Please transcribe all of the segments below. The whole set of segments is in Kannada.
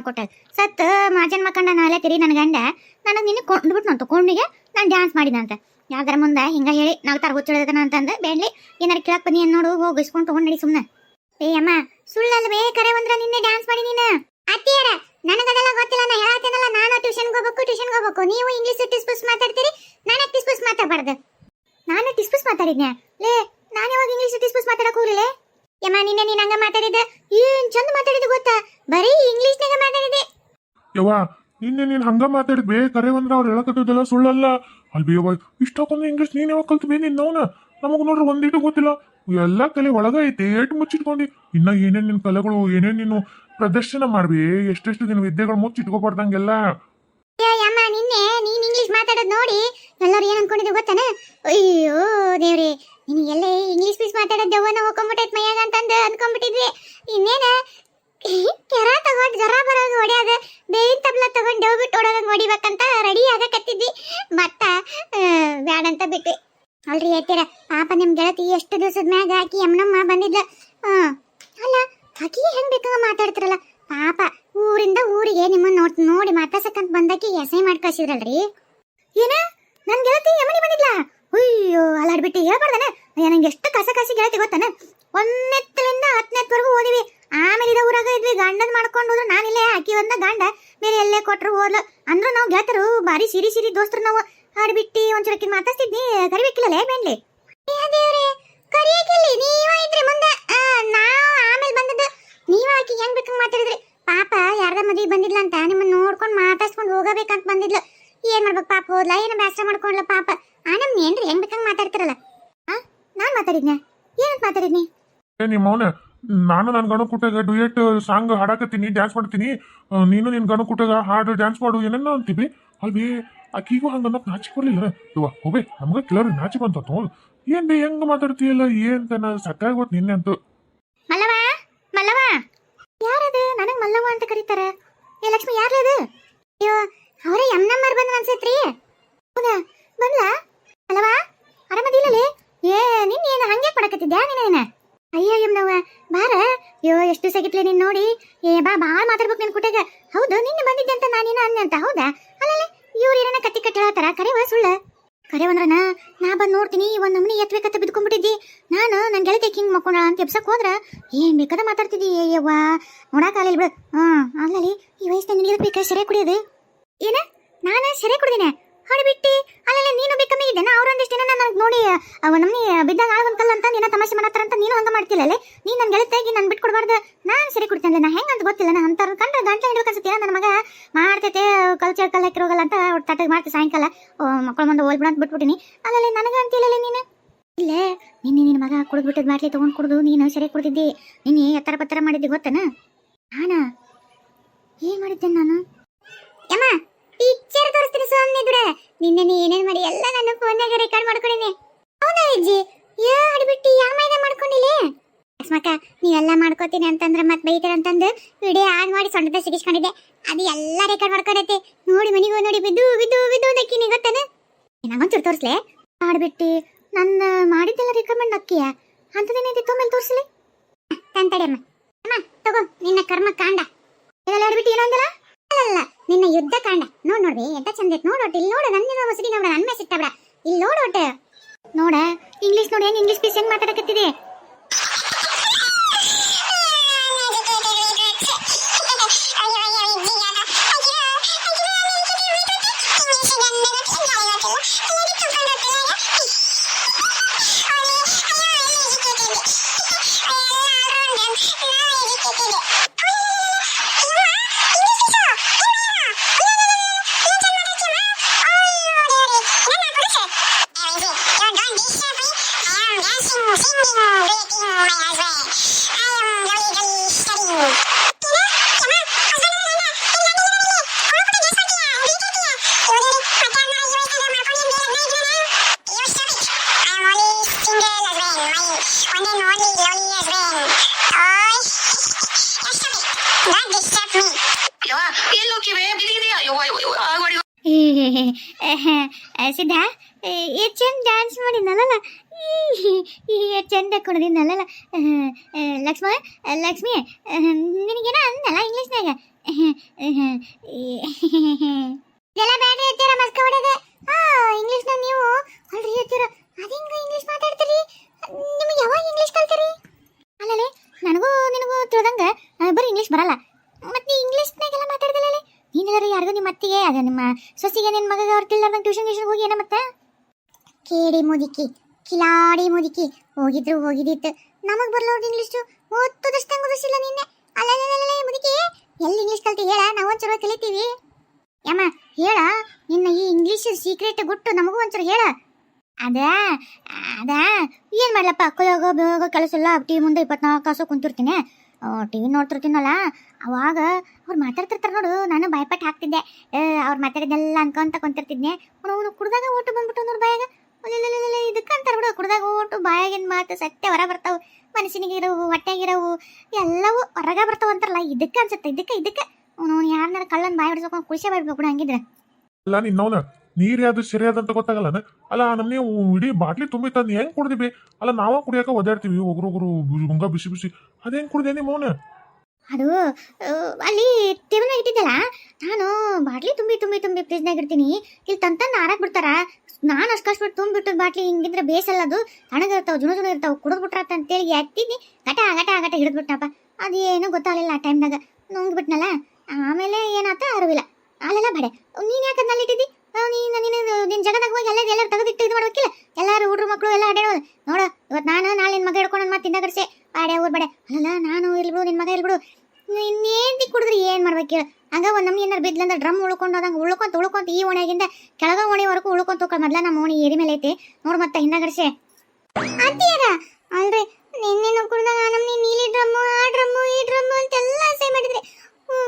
ಕೊಟ್ಟ ಸತ್ ಮಾಜನ್ ಮಕ್ಕಂಡ ನಾಳೆ ತಿರಿ ನನ್ನ ಗಂಡ ನನಗೆ ನಿನ್ನ ಕೊಂಡ್ಬಿಟ್ಟು ನಾನು ತಗೊಂಡಿಗೆ ನಾನು ಡ್ಯಾನ್ಸ್ ಮಾಡಿದಂತ ಯಾವ್ದಾರ ಮುಂದೆ ಹಿಂಗ ಹೇಳಿ ನಾಲ್ಕು ಹುಚ್ಚಿಡದನ ಅಂತಂದು ಬೇಡ್ಲಿ ಏನಾರು ಕೇಳಕ್ ಬನ್ನಿ ನೋಡು ಹೋಗಿ ಇಸ್ಕೊಂಡು ತಗೊಂಡಿ ಸುಮ್ಮನೆ ಏ ಅಮ್ಮ ಸುಳ್ಳಲ್ವೇ ಕರೆ ಒಂದ್ರ ನಿನ್ನೆ ಡ್ಯಾನ್ಸ್ ಮಾಡಿ ನೀನು ಅತ್ತಿಯಾರ ನನಗದೆಲ್ಲ ಗೊತ್ತಿಲ್ಲ ನಾ ಹೇಳತ್ತೇನಲ್ಲ ನಾನು ಟ್ಯೂಷನ್ಗೆ ಹೋಗ್ಬೇಕು ನೀವು ಇಂಗ್ಲೀಷ್ ಟಿಸ್ಪುಸ್ ಮಾತಾಡ್ತೀರಿ ನಾನು ಟಿಸ್ಪುಸ್ ಮಾತಾಡಬಾರ್ದು ನಾನು ಟಿಸ್ಪುಸ್ ಮಾತಾಡಿದ್ನೆ ಲೇ ನಾನು ಯಾವಾಗ ಇಂಗ್ಲೀಷ್ ಟಿಸ್ಪುಸ್ ಮಾತಾಡಕ್ ಹೋಗ್ಲಿಲ್ಲ ಯಮ್ಮ ನಿನ್ನೆ ನೀನ್ ಹಂಗ ಮಾತಾಡಿದ್ದೆ ಏನ್ ಚಂದ ಮಾತಾಡಿದ್ದು ಗೊತ್ತಾ ಬರೀ ಇಂಗ್ಲೀಷ್ನಾಗ ಮಾತಾಡಿದೆ ಯವ್ವ ನಿನ್ನೆ ನೀನ್ ಹಂಗ ಮಾತಾಡಿದ್ಬೇ ಕರೆ ಬಂದ್ರ ಅವ್ರು ಹೇಳಕತ್ತಿದ್ದೆಲ್ಲ ಸುಳ್ಳಲ್ಲ ಅಲ್ಬಿ ಯವ್ವ ಇಷ್ಟಕ್ಕೊಂದು ಇಂಗ್ಲೀಷ್ ನೀನ್ ಯಾವಾಗ ಕಲ್ತ್ಬೇ ನಿನ್ ನೋನ ನಮಗ್ ನೋಡ್ರಿ ಒಂದಿಟ್ಟು ಗೊತ್ತಿಲ್ಲ ಎಲ್ಲ ಕಲೆ ಒಳಗ ಐತೆ ಏಟ್ ಮುಚ್ಚಿಟ್ಕೊಂಡಿ ಇನ್ನ ಏನೇನ್ ನಿನ್ ಕಲೆಗಳು ಏನೇನ್ ನೀನು ಪ್ರದರ್ಶನ ಮಾಡ್ಬಿ ಎಷ್ಟೆಷ್ಟು ನಿನ್ ವಿದ್ಯೆಗಳು ಮುಚ್ಚಿಟ್ಕೊಬಾರ್ದಂಗೆಲ್ಲ ಯಮ್ಮ ನಿನ್ನೆ ನೀನ್ ಇಂಗ್ಲೀಷ್ ಮಾತಾಡೋದ್ ನೋಡಿ ಎಲ್ಲರೂ ಏನ್ ಅನ್ಕೊಂಡಿದ್ರು ಗೊತ್ತಾನ ಅಯ್ಯೋ ದೇವ್ರಿ ನೀನ್ ಎಲ್ಲೇ ಇಂಗ್ಲೀಷ್ ಪೀಸ್ ಮಾತಾಡೋದ್ ದೆವ್ವನ ಹೋಗ್ಕೊಂಬಿಟ್ಟೈತ್ ಮೈಯಾಗ ಅಂತಂದು ಅನ್ಕೊಂಡ್ಬಿಟ್ಟಿದ್ವಿ ಇನ್ನೇನ ಕೆರ ತಗೊಂಡ್ ಜರ ಬರೋದು ಹೊಡ್ಯಾದ ಬೇವಿನ ತಬ್ಲ ತಗೊಂಡ್ ದೇವ್ ಬಿಟ್ಟು ಹೊಡೋದಂಗ್ ಹೊಡಿಬೇಕಂತ ರೆಡಿ ಆಗಕತ್ತಿದ್ವಿ ಮತ್ತ ಬ್ಯಾಡಂತ ಬಿಟ್ವಿ ಅಲ್ರಿ ಹೇಳ್ತೀರ ಪಾಪ ನಿಮ್ ಗೆಳತಿ ಎಷ್ಟು ದಿವಸದ ಮ್ಯಾಗ ಆಕಿ ಯಮನಮ್ಮ ಬಂದಿದ್ಲ ಅಲ್ಲ ಆಕಿ ಹೆಂಗ್ ಬೇಕಂಗ ಮಾತಾಡ್ತಿರಲ್ಲ ಪಾಪ ಊರಿಂದ ಊರಿಗೆ ನಿಮ್ಮನ್ನ ನೋಡಿ ಮಾತಾಡ್ಸಕ್ಕಂತ ಬಂದಾಕಿ ಎಸೈ ಮಾಡಿ ಕಳ್ಸಿದ್ರಲ್ರಿ ಏನ ನನ್ ಗೆಳತಿ ಯಮನಿ ಬಂದಿದ್ಲ ಅಯ್ಯೋ ಅಲ್ಲಾಡ್ಬಿಟ್ಟು ಹೇಳ್ಬಾರ್ದನ ನಂಗೆ ಎಷ್ಟು ಕಸ ಗೆಳತಿ ಗೊತ್ತಾನ 1ನೇತ್ಲಿಂದ 10ನೇತ್ವರೆಗೂ ಓದಿವಿ ಆಮೇಲೆ ಇದ ಊರಾಗ ಇದ್ವಿ ಗಂಡನ್ ಮಾಡ್ಕೊಂಡು ಹೋದ್ರು ನಾನಿಲ್ಲೇ ಆಕಿ ಒಂದ ಗಂಡ ಬೇರೆ ಎಲ್ಲೇ ಕೊಟ್ರು ಹೋದ್ಲು ಅಂದ್ರು ನಾವು ಗೆಳತರು ಬಾರಿ ಸಿರಿ ದೋಸ್ತರು ನಾವು ಹಾಡ್ಬಿಟ್ಟು ಒಂಚೂರಕ್ಕೆ ಮಾತಾಡ್ತಿದ್ನಿ ಕರಿಬೇಕಿಲ್ಲಲೇ ಬೇನ್ಲಿ ದೇವ್ರೆ ಕರಿಯಕಿಲ್ಲಿ ನೀವ ಇದ್ರೆ ಮುಂದೆ ನಾವು ಆಮೇಲೆ ಬಂದದ್ದು ನೀವ ಆಕಿ ಹೆಂಗ್ ಬೇಕಂಗ್ ಮಾತಾಡಿದ್ರಿ ಪಾಪ ಯಾರ್ದ ಮದ್ವಿ ಬಂದಿದ್ಲ ಅಂತ ನಿಮ್ಮನ್ನ ನೋಡ್ಕೊಂಡು ಮಾತಾಡ್ಸ್ಕೊಂಡು ಹೋಗಬೇಕಂತ ಬಂದಿದ್ಲು ಏನ್ ಮಾಡ್ಬೇಕು ಪಾಪ ಹೋದ್ಲ ಏನು ಬ್ಯಾಸ್ರ ಮಾಡ್ಕೊಂಡ್ಲ ಪಾಪ ನಮ್ನ ಏನ್ರಿ ಹೆಂಗ್ ಬೇಕಂಗ್ ಮಾತಾಡ್ತಿರಲ್ಲ ನಾನ್ ಮಾತಾಡಿದ್ನ ಏನಂತ ಮಾತಾಡಿದ್ನಿ ನಿಮ್ಮ ಅವನ ನಾನು ನನ್ನ ಗಣ ಕುಟ್ಟಾಗ ಡುಯೆಟ್ ಸಾಂಗ್ ಹಾಡಾಕತ್ತೀನಿ ಡ್ಯಾನ್ಸ್ ಮಾಡ್ತೀನಿ ನೀನು ನಿನ್ ಗಣ ಕುಟ್ಟಾಗ ಹಾಡು ಡ್ಯಾನ್ಸ್ ಮಾಡು ಏನೇನೋ ಅಂತೀವಿ ಅಲ್ವೇ ಆಕಿಗೂ ಹಂಗ ಅನ್ನೋಕ್ ನಾಚಿ ಕೊಡ್ಲಿಲ್ಲ ಇವ ಹೋಗ್ಬೇ ನಮ್ಗ ಕೆಲವ್ರು ನಾಚಿ ಬಂತ ಏನ್ ಬೇ ಹೆಂಗ ಮಾತಾಡ್ತೀಯಲ್ಲ ಏನ್ ತನ ಸಕ್ಕಾಗೋತ್ ನಿನ್ನೆ ಅಂತೂ ಮಲ್ಲವ ಯಾರದು ನನಗ್ ಮಲ್ಲವ ಅಂತ ಕರೀತಾರ ಏ ಲಕ್ಷ್ಮಿ ಯಾರದು ಅಯ್ಯೋ ಅವರೇ ಯಮ್ನಮ್ಮರ್ ಬಂದ್ ಅನ್ಸತ್ರಿ ಹೌದಾ ಬಂದ್ಲ ಮಲ್ಲವ ಆರಾಮದಿಲ್ಲಲೇ ಏ ನಿನ್ ಏನ ಹಂಗೆ ಮಾಡಕತ್ತಿದ್ಯಾ ನೀನೇನ ಅಯ್ಯೋ ಯಮ್ನವ್ವ ಬಾರ ಅಯ್ಯೋ ಎಷ್ಟು ದಿವಸ ಆಗಿತ್ಲೆ ನೀನ್ ನೋಡಿ ಏ ಬಾಳ್ ಮಾತಾಡ್ಬೇಕು ನಿನ್ ಕುಟ್ಟಾಗ ಹೌದು ನಿನ್ನೆ ಬಂದಿದ್ದೆ ಅಂತ ನಾನೇನ ಅಂದೆ ಅಂತ ಹೌದಾ ಅಲ್ಲಲ್ಲೇ ಇವ್ರು ಏನೇನ ಕತ್ತಿ ಹೇಳ್ತಾರ ಕರೆವ ಸುಳ್ಳ ಕರೆವಂದ್ರನ ನಾ ಬಂದ್ ನೋಡ್ತೀನಿ ಒಂದ್ ನಮ್ನಿ ಎತ್ಬೇಕಂತ ಬಿದ್ಕೊಂಡ್ಬಿಟ್ಟಿದ್ದಿ ನಾನು ನನ್ ಗೆಳತಿ ಹಿಂಗ್ ಮಕ್ಕೊಂಡ ಅಂತ ಎಬ್ಸಕ್ ಹೋದ್ರ ಏನ್ ಬೇಕಾದ ಮಾತಾಡ್ತಿದ್ದಿ ಅಯ್ಯವ್ವ ನೋಡಾಕಾಲಿಲ್ ಬಿಡು ಆಗ್ಲಲ್ಲಿ ಈ ವಯಸ್ಸಿನ ನಿಲ್ಬೇಕು ಸೆರೆ ಕುಡಿಯೋದು ಏನ ನಾನು ಸೆರೆ ಕುಡ್ದಿನ ಹೊಡಿಬಿಟ್ಟಿ ಅಲ್ಲಲ್ಲಿ ನೀನು ಬೇಕಮ್ಮಿ ಇದ್ದೇನ ಅವ್ರೊಂದಿಷ್ಟು ದಿನ ನನಗೆ ನೋಡಿ ನಮ್ನಿ ಬಿದ್ದಾಗ ಆಳ್ವಂಕಲ್ಲ ಅಂತ ನೀನ ತಮಾಷೆ ಮಾಡತ್ತಾರ ಅಂತ ನೀನು ಹಂಗ ಮಾಡ್ತಿಲ್ಲಲ್ಲೇ ನೀನ್ ನನ್ ಗೆಳತಿಯಾಗಿ ನನ್ ಬಿಟ್ಟು ಕೊಡ್ಬಾರ್ದು ನಾನ್ ಸೆರೆ ಕುಡ್ತೇನೆ ನಾ ಹೆಂಗಂತ ಗೊತ್ತಿಲ್ಲ ನಾ ಅಂತಾರ ಕಂಡ್ರೆ ಗಂಟೆ ಹಿಡ್ಬೇಕನ್ಸುತ್ತೆ ನನ್ನ ಮಗ ಮಾಡ್ತೈತೆ ಕಲ್ಚರ್ ಕಲ್ಲಕ್ಕೆ ಹೋಗಲ್ಲ ಅಂತ ತಟ್ಟಗೆ ಮಾಡ್ತಿ ಸಾಯಂಕಾಲ ಮಕ್ಕಳ ಮುಂದೆ ಹೋಗ್ಬಿಡ ಅಂತ ಬಿಟ್ಬಿಟ್ಟಿನಿ ಅಲ್ಲಲ್ಲಿ ನನಗ ಅಂತಿಲ್ಲಲ್ಲೇ ನೀನು ಇಲ್ಲೇ ನಿನ್ನ ಮಗ ಕುಡಿದ್ಬಿಟ್ಟದ್ ಬಾಟ್ಲಿ ತಗೊಂಡ್ ಕುಡ್ದು ನೀನು ಸೆರೆ ಕುಡ್ದಿದ್ದಿ ನಿನ್ನೆ ಎತ್ತರ ಪತ್ತರ ಮಾಡಿದ್ದಿ ಗೊತ್ತನ ನಾನಾ ಏನ್ ಮಾಡಿದ್ದೇನೆ ನಾನು ಯಮ್ಮ ಪಿಕ್ಚರ್ ತೋರಿಸ್ತೀನಿ ಸುಮ್ಮನೆ ಬಿಡ ನಿನ್ನೆ ನೀ ಏನೇನ್ ಮಾಡಿ ಎಲ್ಲ ನಾನು ಫೋನ್ನಾಗ ರೆಕಾರ್ಡ್ ಮಾಡ್ಕೊಂಡಿನಿ ಹೌದಾ ಅಜ್ಜಿ ಯಾ ಆಡ್ಬಿಟ್ಟು ಯಾ ಮೈದ ಮಾಡ್ಕೊಂಡಿಲ್ಲ ಅಸ್ಮಕ್ಕ ನೀವೆಲ್ಲ ಮಾಡ್ಕೋತೀನಿ ಅಂತಂದ್ರೆ ಮತ್ತೆ ಬೈತಾರ ಅಂತಂದು ವಿಡಿಯೋ ಆನ್ ಮಾಡಿ ಸೊಂಟದ ಸಿಗಿಸ್ಕೊಂಡಿದ್ದೆ ಅದು ಎಲ್ಲ ರೆಕಾರ್ಡ್ ಮಾಡ್ಕೊಂಡೈತೆ ನೋಡಿ ಮನಿಗೆ ನೋಡಿ ಬಿದ್ದು ದಕ್ಕಿನಿ ಗೊತ್ತಾನ ನಂಗೊಂಚೂರು ತೋರಿಸ್ಲೆ ಆಡ್ಬಿಟ್ಟು ನನ್ನ ಮಾಡಿದ್ದೆಲ್ಲ ರೆಕಮೆಂಡ್ ಅಕ್ಕಿಯ ಅಂತದೇನೈತೆ ತೊಂಬಲ್ ತೋರಿಸ್ಲಿ ತಂತಡಿಯಮ್ಮ ಅಮ್ಮ ತಗೋ ನಿನ್ನ ಕರ್ಮ ಕಾಂಡ ಇದೆಲ್ಲ ಆಡ್ಬಿಟ್ಟು ಏನಂದಲ್ಲ ಅಲ್ಲ ನಿನ್ನ ಯುದ್ಧ ಕಾಂಡ ನೋಡ್ರಿ ಎಂತ ಚಂದ ಐತ್ ನೋಡೋಟ್ ಇಲ್ಲಿ ನೋಡ ನನ್ನ ಹೊಸಡಿ ನೋಡ ನನ್ನ ಮೆಸ್ ಇಟ್ಟಬಿಡ ಇಲ್ಲಿ ನೋಡೋಟ್ ನೋಡ ಇಂಗ್ಲಿಷ್ ನೋಡಿ ಹೆಂಗ್ ಇಂಗ್ಲಿಷ್ ಪೀಸ್ ಹೆಂಗ್ ಮಾತಾಡಕತ್ತಿದೆ ಸಿದ್ಧ ಎಷ್ಟು ಚಂದ ಡ್ಯಾನ್ಸ್ ಮಾಡಿದ್ನಲ್ಲ ಚಂದ ಕುಣದಿನಲ್ಲ ಲಕ್ಷ್ಮ ಲಕ್ಷ್ಮಿ ನಿನಗೇನ ಅಂದಲ್ಲ ಇಂಗ್ಲೀಷ್ನಾಗ ಇದೆಲ್ಲ ಬ್ಯಾಡ್ರಿ ಹೇಳ್ತೀರ ಮಸ್ಕ ಹೊಡೆದೆ ಇಂಗ್ಲೀಷ್ನಾಗ ನೀವು ಅಲ್ರಿ ಹೇಳ್ತೀರ ಅದಿಂಗ ಇಂಗ್ಲೀಷ್ ಮಾತಾಡ್ತೀರಿ ನಿಮಗೆ ಯಾವಾಗ ಇಂಗ್ಲೀಷ್ ಕಲ್ತೀರಿ ಅಲ್ಲಲೇ ನನಗೂ ನಿನಗೂ ತಿಳಿದಂಗ ಬರೀ ಇಂಗ್ಲೀಷ್ ಬರಲ್ಲ ಮತ್ತೆ ಇಂಗ್ಲೀಷ್ನಾಗೆಲ್ಲ ಮಾತಾಡ್ದಲ್ಲ ನೀನೆಲ್ಲರೂ ಯಾರಿಗೂ ನಿಮ್ಮ ಅತ್ತಿಗೆ ಅದ ನಿಮ್ಮ ಸೊಸಿಗೆ ನಿನ್ನ ಮಗ ಅವ್ರು ತಿಳಿದಾರ್ದಂಗೆ ಟ್ಯೂಷನ್ ಹೋಗಿ ಏನ ಮತ್ತೆ ಕೇಡಿ ಮುದುಕಿ ಕಿಲಾಡಿ ಮುದುಕಿ ಹೋಗಿದ್ರು ಹೋಗಿದ್ದಿತ್ತು ನಮಗ್ ಬರ್ಲೋದು ಇಂಗ್ಲೀಷು ಓದೋದಷ್ಟಂಗೆ ಓದಿಸಿಲ್ಲ ನಿನ್ನೆ ಅಲ್ಲ ಮುದುಕಿ ಎಲ್ಲಿ ಇಂಗ್ಲೀಷ್ ಕಲ್ತಿ ಹೇಳ ನಾವೊಂಚೂರು ಕಲಿತೀವಿ ಯಮ್ಮ ಹೇಳ ನಿನ್ನ ಈ ಇಂಗ್ಲೀಷ್ ಸೀಕ್ರೆಟ್ ಗುಟ್ಟು ನಮಗೂ ಒಂಚೂರು ಹೇಳ ಅದ ಅದ ಏನು ಮಾಡ್ಲಪ್ಪ ಅಕ್ಕಳೋಗೋ ಬೇಗ ಕೆಲಸ ಇಲ್ಲ ಟಿವಿ ಮುಂದೆ 24 ತಾಸು ಕುಂತಿರ್ತೀನಿ ಟಿವಿ ನೋಡ್ತಿರ್ತೀನಲ್ಲ ಅವಾಗ ಅವ್ರು ಮಾತಾಡ್ತಿರ್ತಾರೆ ನೋಡು ನಾನು ಬಾಯ್ಪಟ್ಟು ಹಾಕ್ತಿದ್ದೆ ಅವ್ರು ಮಾತಾಡಿದ್ದೆಲ್ಲ ಅನ್ಕೊಂತ ಕುಂತಿರ್ತಿದ್ನೆ ಅವನು ಕುಡ್ದಾಗ ಓಟು ಬಂದ್ಬಿಟ್ಟು ಅವ್ರ ಬಾಯಾಗ ಇದಕ್ಕೆ ಅಂತಾರೆ ಬಿಡು ಕುಡ್ದಾಗ ಓಟು ಬಾಯಾಗಿನ ಮಾತು ಸತ್ಯ ಹೊರ ಬರ್ತಾವೆ ಮನಸ್ಸಿನಿಗಿರೋವು ಹೊಟ್ಟೆಗಿರೋವು ಎಲ್ಲವೂ ಹೊರಗೆ ಬರ್ತಾವ ಅಂತಾರಲ್ಲ ಇದಕ್ಕೆ ಅನ್ಸುತ್ತೆ ಇದಕ್ಕೆ ಅವನು ಯಾರನ್ನಾರ ಕಳ್ಳನ್ ಬಾಯಿ ಬಿಡಿಸ್ಕೊಂಡು ಖುಷಿ ಬಿಡ್ಬೇಕು ಬಿಡು ಹಂಗಿದ್ರೆ ಅಲ್ಲ ನಿನ್ನವನ ನೀರ್ ಯಾವ್ದು ಸರಿಯಾದಂತ ಗೊತ್ತಾಗಲ್ಲ ಅಲ್ಲ ನಮ್ಗೆ ಇಡೀ ಬಾಟ್ಲಿ ತುಂಬಿ ತಂದು ಹೆಂಗ್ ಕುಡ್ದಿವಿ ಅಲ್ಲ ನಾವ ಕುಡಿಯಾಕ ಒದಾಡ್ತೀವಿ ಒಗ್ರೊಬ್ರು ಗುಂಗ ಬಿಸಿ ಬಿಸಿ ಅದೇನ್ ಕುಡ್ದೆ ನಿಮ್ಮ ಮೌನ ಅದು ಅಲ್ಲಿ ಟೇಬಲ್ನಾಗ ಇಟ್ಟಿದ್ದಲ್ಲ ನಾನು ಬಾಟ್ಲಿ ತುಂಬಿ ಫ್ರಿಜ್ನಾಗ ಇಡ್ತೀನಿ ಇಲ್ಲಿ ತಂತಂದು ಆರಾಕ್ ಬಿಡ್ತಾರ ನಾನು ಅಷ್ಕಷ್ಬಿಟ್ಟು ತುಂಬಿಟ್ಟು ಬಾಟ್ಲಿ ಹಿಂಗಿದ್ರೆ ಬೇಸಲ್ಲ ಅದು ತಣಗಿರ್ತಾವ ಜುಣ ಇರ್ತಾವ ಕುಡಿದ್ಬಿಟ್ರಾತ ಅಂತೇಳಿ ಎತ್ತಿದ್ನಿ ಗಟ ಹಿಡಿದ್ಬಿಟ್ಟನಪ್ಪ ಅದೇನೋ ಗೊತ್ತಾಗಲಿಲ್ಲ ಆ ಟೈಮ್ನಾಗ ನುಂಗ್ಬಿಟ್ನಲ್ಲ ಆಮೇಲೆ ಏನಾತ ಅರಿವಿಲ್ಲ ಅಲ್ಲೆಲ್ಲ ಬಡೆ ನೀನು ಯಾಕೆ ಅದ್ನಲ್ಲಿ ಇಟ್ಟಿದ್ದಿ ನಿನ್ನ ಜಗದಾಗ ಹೋಗಿ ಎಲ್ಲರೂ ತೆಗೆದಿಟ್ಟು ಇದು ಮಾಡ್ಬೇಕಿಲ್ಲ ಎಲ್ಲರೂ ಹುಡ್ರು ಮಕ್ಕಳು ಎಲ್ಲ ಅಡ್ಯಾಡೋದು ನೋಡು ಇವತ್ತು ನಾನು ನಾಳೆ ನಿನ್ನ ಮಗ ಹಿಡ್ಕೊಂಡು ಮತ್ತೆ ತಿಂದಾಗಡ್ಸೆ ಬಾಡೆ ಊರ್ ಬಡೆ ಅಲ್ಲ ನಾನು ಇರ್ಬಿಡು ನಿನ್ನ ಮಗ ಇರ್ಬಿಡು ಇನ್ನೇಂತಿ ಕುಡಿದ್ರಿ ಏನು ಮಾಡ್ಬೇಕು ಹೇಳು ಹಂಗ ಒಂದು ನಮ್ಗೆ ಏನಾರು ಬಿದ್ದಂದ್ರೆ ಡ್ರಮ್ ಉಳ್ಕೊಂಡು ಹೋದಂಗೆ ಉಳ್ಕೊಂತ ಈ ಓಣಿಯಾಗಿಂದ ಕೆಳಗ ಓಣಿವರೆಗೂ ಉಳ್ಕೊಂತ ಹೋಗ್ಕೊಂಡು ಮೊದ್ಲ ನಮ್ಮ ಓಣಿ ಏರಿ ಮೇಲೆ ಐತಿ ನೋಡು ಮತ್ತೆ ಹಿಂದಾಗಡ್ಸೆ ಅಂತೀಯದ ಅಲ್ರಿ ನಿನ್ನೇನು ಕುಡ್ದಾಗ ನಮ್ಮ ನೀಲಿ ಡ್ರಮ್ಮು ಆ ಡ್ರಮ್ಮು ಈ ಡ್ರಮ್ಮು ಅಂತೆಲ್ಲ ಸೈ ಮಾಡಿದ್ರಿ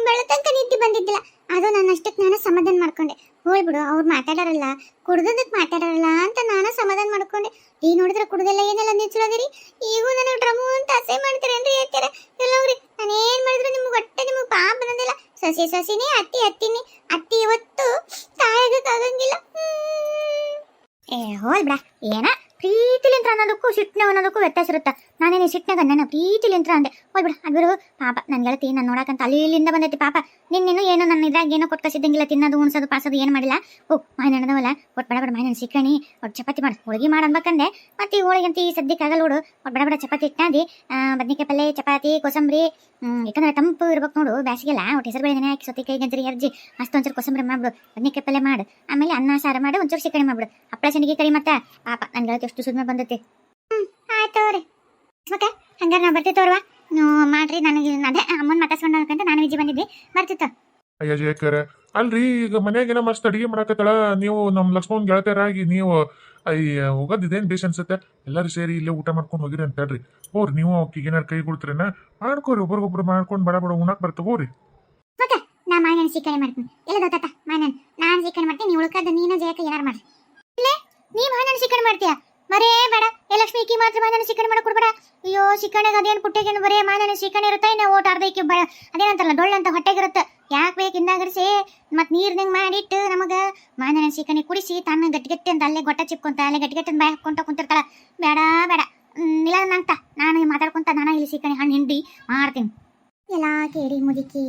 ಬೆಳತಂಕ ನಿದ್ದೆ ಬಂದಿದ್ದಿಲ್ಲ ಅದು ನನ್ನ ಅಷ್ಟಕ್ಕೆ ನಾನು ಸಮಾಧಾನ ಮಾಡ್ಕೊಂಡೆ ಹೋಗ್ಬಿಡು ಅವ್ರು ಮಾತಾಡಾರಲ್ಲ ಕುಡ್ದದಕ್ಕೆ ಮಾತಾಡಾರಲ್ಲ ಅಂತ ನಾನು ಸಮಾಧಾನ ಮಾಡ್ಕೊಂಡೆ ಈ ನೋಡಿದ್ರೆ ಕುಡ್ದೆಲ್ಲ ಏನೆಲ್ಲ ನಿಲ್ಸೋದಿರಿ ಈಗೂ ನನಗೆ ಡ್ರಮ್ಮು ಅಂತ ಅಸೆ ಮಾಡ್ತಾರೆ ಅಂದ್ರೆ ಹೇಳ್ತಾರೆ ಎಲ್ಲವ್ರಿ ನಾನು ಏನು ಮಾಡಿದ್ರು ನಿಮ್ಗೆ ಪಾಪ ಬಂದಿಲ್ಲ ಸಸಿನೇ ಅತ್ತಿನಿ ಅತ್ತಿ ಇವತ್ತು ತಾಯಾಗಕ್ಕಾಗಂಗಿಲ್ಲ ಹೋಲ್ಬಿಡ ಏನ ಪ್ರೀತಿಲಿಂತ್ರ ಅನ್ನೋದಕ್ಕೂ ಸಿಟ್ನ ಅನ್ನೋದಕ್ಕೂ ವ್ಯತ್ಯಾಸ ಇರುತ್ತೆ ನಾನೇನು ಸಿಟ್ನಾಗ ನನ್ನ ಪ್ರೀತಿಲಿಂತ್ರ ಅಂದೆ ಹೋಗ್ಬಿಡ ಅದ್ಬಿಡು ಪಾಪ ನನ್ನ ಗೆಳತಿ ನಾನು ನೋಡಕಂತ ಅಲ್ಲಿಂದ ಬಂದೈತಿ ಪಾಪ ನಿನ್ನೇನು ಏನೋ ನನ್ನ ಇದ್ರಾಗ ಏನೋ ಕೊಟ್ಟು ಕಸಿದ್ದಂಗಿಲ್ಲ ತಿನ್ನೋದು ಉಣ್ಸೋದು ಪಾಸೋದು ಏನು ಮಾಡಿಲ್ಲ ಮಾಯನ ನಡೆದವಲ್ಲ ಒಟ್ಟು ಬಡ ಮಾಯನ ಸಿಕ್ಕಣಿ ಒಟ್ಟು ಚಪಾತಿ ಮಾಡು ಹೋಳಿಗೆ ಮಾಡು ಅನ್ಬೇಕಂದೆ ಮತ್ತೆ ಈ ಹೋಳಿಗೆ ಈ ಸದ್ಯಕ್ಕೆ ಆಗಲ್ಲ ನೋಡು ಒಟ್ಟು ಬಡ ಚಪಾತಿ ಇಟ್ಟಾದಿ ಬದ್ನಿಕಾಯಿ ಪಲ್ಲೆ ಚಪಾತಿ ಕೋಸಂಬರಿ ಯಾಕಂದ್ರೆ ತಂಪು ಇರ್ಬೇಕು ನೋಡು ಬ್ಯಾಸಿಗೆಲ್ಲ ಒಟ್ಟು ಹೆಸರು ಬೇಳೆ ಹಾಕಿ ಸೊತ್ತಿಕಾಯಿ ಗಜ್ಜರಿ ಎರ್ಜಿ ಮಸ್ತ್ ಒಂಚೂರು ಕೋಸಂಬರಿ ಮಾಡ್ಬಿಡು ಬದ್ನಿಕಾಯಿ ಪಲ್ಲೆ ಮಾಡು ಆಮೇಲೆ ಅನ್ನ ಸಾರು ಮಾಡಿ ಒಂಚೂರು ಸಿಕ್ಕಣಿ ಮಾಡ್ಬಿಡು ಹಪ್ಪಳ ಸಂಡಿಗೆ ಕರಿ ಮತ್ತೆ ಪಾಪ ನನ್ನ ಗೆಳತಿ ಎಷ್ಟು ಸುದ್ಮೆ ಬಂದೈತಿ ಆಯ್ತು ಅವ್ರಿ ಮತ್ತೆ ಹಂಗಾರೆ ನಾವು ಬರ್ತೀವಿ ತೋರ್ವಾ ನೀವು ಮಾಡ್ರಿ ನನಗೆ ಅದೇ ಅಮ್ಮನ ಮಾತಾಡ್ಸ್ಕೊಂಡಂತ ನಾನು ವಿಜಿ ಬಂದಿದ್ದೆ ಬರ್ತಿತ್ತು ಅಯ್ಯ ಜಯಕರ ಅಲ್ರಿ ಈಗ ಮನ್ಯಾಗೇನ ಮಸ್ತ್ ಅಡಿಗೆ ಮಾಡಕತ್ತಳ ನೀವು ನಮ್ಮ ಲಕ್ಷ್ಮಣ್ ಗೆಳತಿಯರಾಗಿ ನೀವು ಹೋಗೋದಿದೇನು ಬೇಸ್ ಅನ್ಸುತ್ತೆ ಎಲ್ಲರೂ ಸೇರಿ ಇಲ್ಲೇ ಊಟ ಮಾಡ್ಕೊಂಡು ಹೋಗಿರಿ ಅಂತ ಹೇಳ್ರಿ ಹೋರಿ ನೀವು ಅವಕಿಗೆ ಏನಾರು ಕೈ ಕೊಡ್ತೀರೇನ ಮಾಡ್ಕೋರಿ ಒಬ್ರಿಗೊಬ್ರು ಮಾಡ್ಕೊಂಡು ಬಡ ಉಣ್ಣಾಕ್ ಬರ್ತ ಹೋರಿ ಮತ್ತೆ ನಾ ಮಾಯನ ಸಿಕ್ಕಣೆ ಮಾಡ್ತೀನಿ ಎಲ್ಲ ಗೊತ್ತಾತ ಮಾಯನ ನಾನು ಸಿಕ್ಕಣೆ ಮಾಡ್ತೀನಿ ನೀವು ಉಳ್ಕದ ನೀನು ಜಯಕ ಏನಾರು ಮಾಡ್ರಿ ಇಲ್ಲೇ ನೀ ಮಾಯನ ಸಿಕ್ಕಣೆ ಮಾಡ್ತೀಯ ಬರೇ ಬೇಡ ಲಕ್ಷ್ಮಿ ಈಕಿ ಮಾತ್ರ ಮಾಯನ ಸಿಕ್ಕಣೆ ಮಾಡಕ್ ಕೊಡ್ಬೇಡ ಅಯ್ಯೋ ಸಿಕ್ಕಣೆಗೆ ಅದೇನು ಪುಟ್ಟೆಗೇನು ಬರೇ ಮಾಯನ ಸಿಕ್ಕಣೆ ಇರುತ್ತೆ ಇನ್ನು ಓಟ್ ಅರ್ಧಕ್ಕೆ ಅದೇನಂತಾರಲ್ಲ ಡೊಳ್ಳಂತ ಹೊಟ್ಟೆಗಿರುತ್ತೆ ಯಾಕೆ ಬೇಕು ಹಿಂದಾಗಡಿಸಿ ಮತ್ತೆ ನೀರ್ನಂಗೆ ಮಾಡಿಟ್ಟು ನಮಗೆ ಮಾಯನ ಸಿಕ್ಕಣೆ ಕುಡಿಸಿ ತಾನು ಗಟ್ಟಿಗಟ್ಟಿ ಅಂತ ಅಲ್ಲೇ ಗೊಟ್ಟ ಚಿಪ್ಕೊಂತ ಅಲ್ಲೇ ಗಟ್ಟಿಗಟ್ಟಿ ಬಾಯಿ ಹಾಕೊಂತ ಕುಂತಿರ್ತಾಳ ಬೇಡ ಇಲ್ಲ ನಂಗ್ತ ನಾನು ಮಾತಾಡ್ಕೊಂತ ನಾನು ಇಲ್ಲಿ ಸಿಕ್ಕಣೆ ಹಣ್ಣು ಹಿಂಡಿ ಮಾಡ್ತೀನಿ ಎಲ್ಲ ಕೇಳಿ ಮುದುಕಿ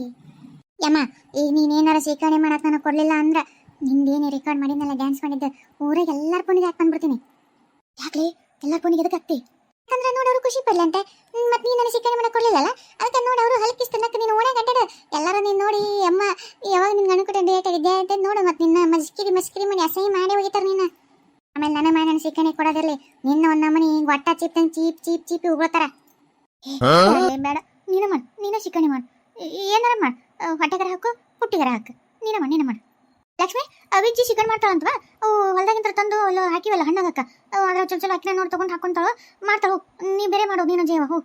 ಯಮ್ಮ ಈಗ ನೀನೇನಾರ ಸಿಕ್ಕಣೆ ಮಾಡಕ್ ನನಗೆ ಕೊಡ್ಲಿಲ್ಲ ಅಂದ್ರೆ ನಿಂದೇನೇ ರೆಕಾರ್ಡ್ ಮಾಡಿದ್ನಲ್ಲ ಡ್ಯಾನ್ಸ್ ಮಾಡಿದ್ದು ಊರಿಗೆ ಎಲ್ಲರ ಫೋನಿಗೆ ಹಾಕಿ ಬಂದ್ಬಿಡ್ತೀನಿ ಯಾಕ್ಲಿ ಎಲ್ಲರ ಫೋನಿಗೆ ಎದಕ್ಕೆ ಹಾಕ್ತಿ ಯಾಕಂದ್ರೆ ನೋಡಿ ಅವರು ಖುಷಿ ಪಡ್ಲಿ ಅಂತೆ ಮತ್ತೆ ನೀನು ನನಗೆ ಸಿಕ್ಕಣೆ ಮಾಡಕ್ ಕೊಡ್ಲಿಲ್ಲಲ್ಲ ಅದಕ್ಕೆ ನೋಡಿ ಅವರು ಹಲಕಿಸ್ತನಕ್ಕೆ ನೀನು ಓಣೆ ಗಂಟೆಡು ಎಲ್ಲರೂ ನೀನು ನೋಡಿ ಅಮ್ಮ ಯಾವಾಗ ನಿನ್ಗೆ ಅನ್ಕೊಟ್ಟೆ ಡೇಟ್ ಆಗಿದ್ದೆ ಅಂತ ನೋಡು ಮತ್ತೆ ನಿನ್ನ ಮಸ್ಕಿರಿ ಮಾಡಿ ಅಸಹ್ಯ ಮಾಡಿ ಹೋಗಿತಾರೆ ನೀನು ಆಮೇಲೆ ನನ್ನ ಮನೆ ನನ್ನ ಸಿಕ್ಕಣೆ ಕೊಡೋದಿರಲಿ ನಿನ್ನ ಒಂದು ನಮ್ಮನಿ ಒಟ್ಟ ಚಿಪ್ತಂಗೆ ಚೀಪಿ ಉಗುಳ್ತಾರ ಬೇಡ ನೀನು ಸಿಕ್ಕಣೆ ಮಾಡು ಏನಾರ ಮಾಡು ಹೊಟ್ಟೆಗಾರ ಹಾಕು ಪುಟ್ಟಿಗಾರ ಹಾಕು ನೀನ ಮಾಡು ಲಕ್ಷ್ಮಿ ವಿಜ್ಜಿ ಚಿಕನ್ ಮಾಡ್ತಾಳಂತವಾ ಅವು ಹೊಲ್ದಾಗಿಂತ ತಂದು ಹಾಕಿವಲ್ಲ ಹಣ್ಣಾಗಕ್ಕ ಅದ್ರ ಚೊಲ ಅಕ್ಕಿನ ನೋಡಿ ತಗೊಂಡು ಹಾಕೊಂತಾಳು ಮಾಡ್ತಾಳು ನೀ ಬೇರೆ ಮಾಡು ನೀನು ಜೀವ ಹೋ